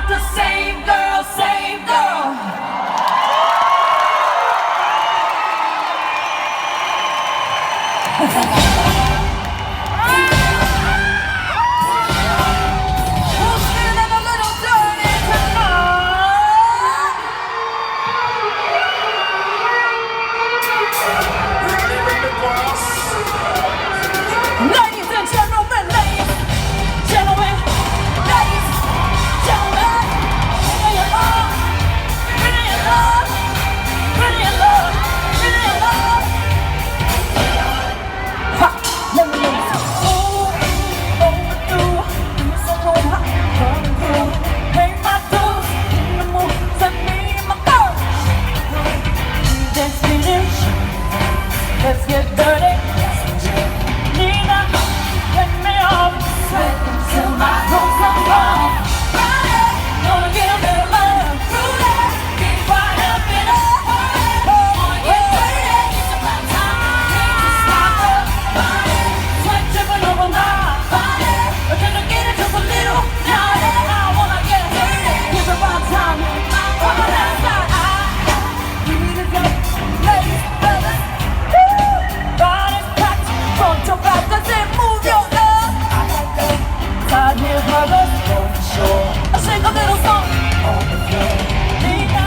not the same girl, same girl. Who's feeling a little dirty tonight? Ladies and gentlemen, ladies, gentlemen, ladies, gentlemen, really in love, really in love, really in love, really in love. Ha! Let me know. Ooh, overdue, you so cold, hot, coming through. Pay my dues, in the mood, send me my girl. Let's finish, let's get dirty. Nina, let me off, sweat until my clothes come off. Friday, gonna get a little love, Rudy, get right up in a hurry. Wanna get dirty, it's about time. Can't you stop the body? Sweat dripping over my body. But can I get it just a little naughty? I wanna get dirty, it's about time. Come on outside, we need to go, ladies, fellas. Body's packed, front to back, does it move your love? I like that. Side here, brothers, for sure. I shake a little song on the floor. Nina,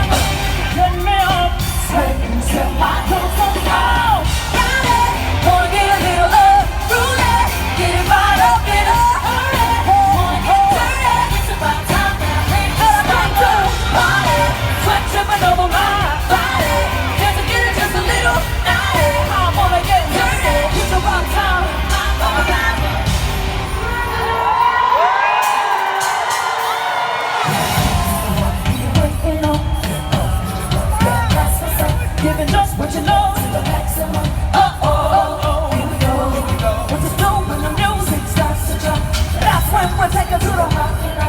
let me up, sweat until my clothes come off. Got it, wanna get a little love, Rudy, get it right up in a hurry. Wanna get dirty, it's about time now. Gotta come to body, sweat dripping over my body. Can't you get it just a little naughty? I wanna get dirty, it's about time. Giving just what you know to the maximum. Here we go. What to do when the music starts to jump? That's when we take it to the rock and roll.